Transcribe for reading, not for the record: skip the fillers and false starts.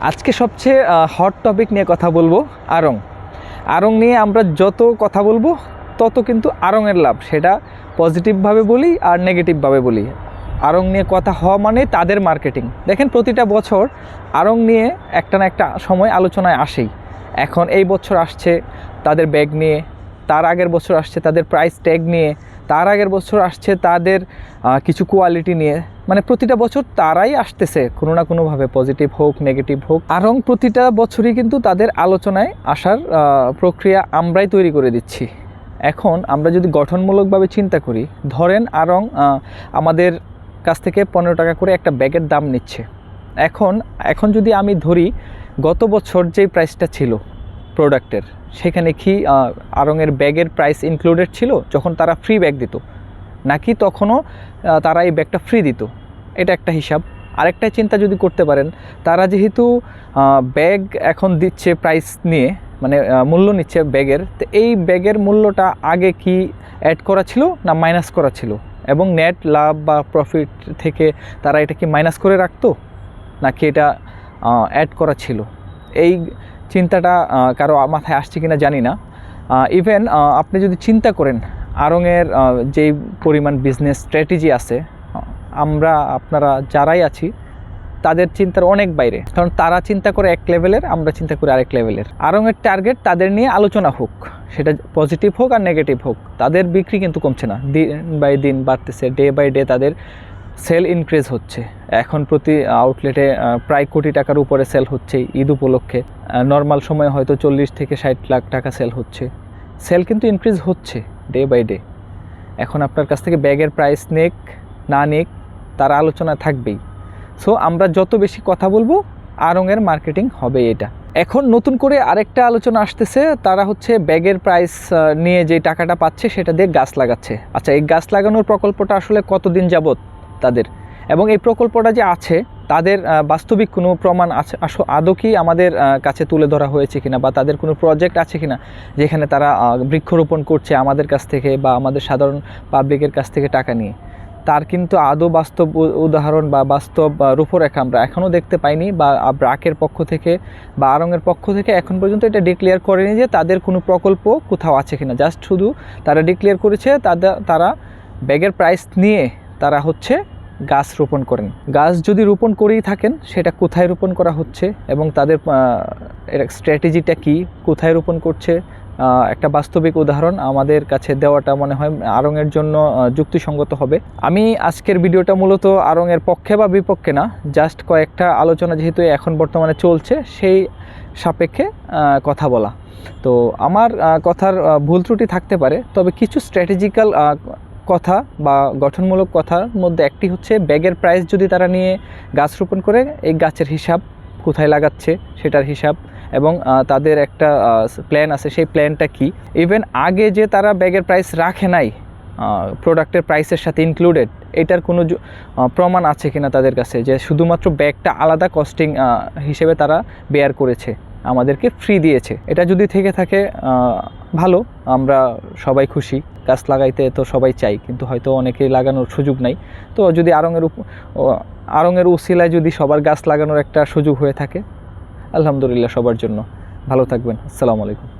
আজকে সবচেয়ে hot topic নিয়ে কথা বলবো আড়ং। আড়ং নিয়ে আমরা যত কথা বলবো তত কিন্তু আড়ংয়ের লাভ, সেটা পজিটিভভাবে বলি আর নেগেটিভভাবে বলি। আড়ং নিয়ে কথা হওয়া মানে তাদের মার্কেটিং। দেখেন প্রতিটা বছর আড়ং নিয়ে একটা না একটা সময় আলোচনায় আসেই। এখন এই বছর আসছে তাদের ব্যাগ নিয়ে, তার আগের বছর আসছে তাদের প্রাইস ট্যাগ নিয়ে, তার আগের বছর আসছে তাদের কিছু কোয়ালিটি নিয়ে। মানে প্রতিটা বছর তারাই আসতেছে কোনো না কোনোভাবে, পজিটিভ হোক নেগেটিভ হোক। আড়ং প্রতিটা বছরই কিন্তু তাদের আলোচনায় আসার প্রক্রিয়া আমরাই তৈরি করে দিচ্ছি। এখন আমরা যদি গঠনমূলকভাবে চিন্তা করি, ধরেন আড়ং আমাদের কাছ থেকে 15 টাকা করে একটা ব্যাগের দাম নিচ্ছে। এখন যদি আমি ধরি গত বছর যেই প্রাইসটা ছিল প্রোডাক্টের, সেখানে কি আড়ংয়ের ব্যাগের প্রাইস ইনক্লুডেড ছিল যখন তারা ফ্রি ব্যাগ দিত, নাকি তখনও তারা এই ব্যাগটা ফ্রি দিত? এটা একটা হিসাব। আরেকটা চিন্তা যদি করতে পারেন, তারা যেহেতু ব্যাগ এখন দিচ্ছে প্রাইস নিয়ে, মানে মূল্য নিচ্ছে ব্যাগের, তো এই ব্যাগের মূল্যটা আগে কি অ্যাড করা ছিল না মাইনাস করা ছিল, এবং নেট লাভ বা প্রফিট থেকে তারা এটা কি মাইনাস করে রাখতো নাকি এটা অ্যাড করা ছিল? এই চিন্তাটা কারো মাথায় আসছে কিনা জানি না। ইভেন আপনি যদি চিন্তা করেন আড়ংয়ের যেই পরিমাণ বিজনেস স্ট্র্যাটেজি আছে, আপনারা যারাই আছি তাদের চিন্তার অনেক বাইরে। কারণ তারা চিন্তা করে এক লেভেলের, আমরা চিন্তা করি আরেক লেভেলের। আড়ংয়ের টার্গেট তাদের নিয়ে আলোচনা হোক, সেটা পজিটিভ হোক আর নেগেটিভ হোক, তাদের বিক্রি কিন্তু কমছে না, দিন বাই দিন বাড়তেছে, ডে বাই ডে তাদের সেল ইনক্রিজ হচ্ছে। এখন প্রতি আউটলেটে প্রায় কোটি টাকার উপরে সেল হচ্ছে ঈদ উপলক্ষে। নর্মাল সময়ে হয়তো 40 থেকে 60 লাখ টাকা সেল হচ্ছে। সেল কিন্তু ইনক্রিজ হচ্ছে ডে বাই ডে। এখন আপনার কাছ থেকে ব্যাগের প্রাইস নেক না নেক, তার আলোচনা থাকবেই। সো আমরা যত বেশি কথা বলবো আড়ংয়ের মার্কেটিং হবে এটা। এখন নতুন করে আরেকটা আলোচনা আসতেছে, তারা হচ্ছে ব্যাগের প্রাইস নিয়ে যে টাকাটা পাচ্ছে সেটা দিয়ে গাছ লাগাচ্ছে। আচ্ছা, এই গাছ লাগানোর প্রকল্পটা আসলে কতদিন যাবত তাদের, এবং এই প্রকল্পটা যে আছে তাদের বাস্তবিক কোনো প্রমাণ আছে আদৌ কি আমাদের কাছে তুলে ধরা হয়েছে কিনা, বা তাদের কোনো প্রজেক্ট আছে কিনা যেখানে তারা বৃক্ষরোপণ করছে আমাদের কাছ থেকে বা আমাদের সাধারণ পাবলিকের কাছ থেকে টাকা নিয়ে? তার কিন্তু আদৌ বাস্তব উদাহরণ বা বাস্তব রূপরেখা আমরা এখনও দেখতে পাইনি, বা ব্র্যাকের পক্ষ থেকে বা আড়ংয়ের পক্ষ থেকে এখন পর্যন্ত এটা ডিক্লেয়ার করেনি যে তাদের কোনো প্রকল্প কোথাও আছে কিনা। জাস্ট শুধু তারা ডিক্লেয়ার করেছে তারা ব্যাগের প্রাইস নিয়ে তারা হচ্ছে গাছ রোপণ করেন। গাছ যদি রোপণ করেই থাকেন, সেটা কোথায় রোপণ করা হচ্ছে এবং তাদের স্ট্র্যাটেজিটা কি, কোথায় রোপণ করছে, একটা বাস্তবিক উদাহরণ আমাদের কাছে দেওয়াটা মনে হয় আড়ংয়ের জন্য যুক্তিসঙ্গত হবে। আমি আজকের ভিডিওটা মূলত আড়ংয়ের পক্ষে বা বিপক্ষে না, জাস্ট কয়েকটা আলোচনা যেহেতু এখন বর্তমানে চলছে সেই সাপেক্ষে কথা বলা। তো আমার কথার ভুল ত্রুটি থাকতে পারে, তবে কিছু স্ট্র্যাটেজিক্যাল কথা বা গঠনমূলক কথার মধ্যে একটি হচ্ছে ব্যাগের প্রাইস যদি তারা নিয়ে গাছ রোপণ করে, এই গাছের হিসাব, কোথায় লাগাচ্ছে সেটার হিসাব, এবং তাদের একটা প্ল্যান আছে, সেই প্ল্যানটা কি। ইভেন আগে যে তারা ব্যাগের প্রাইস রাখে নাই প্রোডাক্টের প্রাইসের সাথে ইনক্লুডেড, এটার কোনো প্রমাণ আছে কিনা তাদের কাছে যে শুধুমাত্র ব্যাগটা আলাদা কস্টিং হিসেবে তারা বেয়ার করেছে, আমাদেরকে ফ্রি দিয়েছে। এটা যদি থেকে থাকে ভালো, আমরা সবাই খুশি। গাছ লাগাইতে তো সবাই চাই, কিন্তু হয়তো অনেকেই লাগানোর সুযোগ নাই। তো যদি আড়ংয়ের উসিলায় যদি সবার গাছ লাগানোর একটা সুযোগ হয়ে থাকে, আলহামদুলিল্লাহ সবার জন্য। ভালো থাকবেন। আসসালামু আলাইকুম।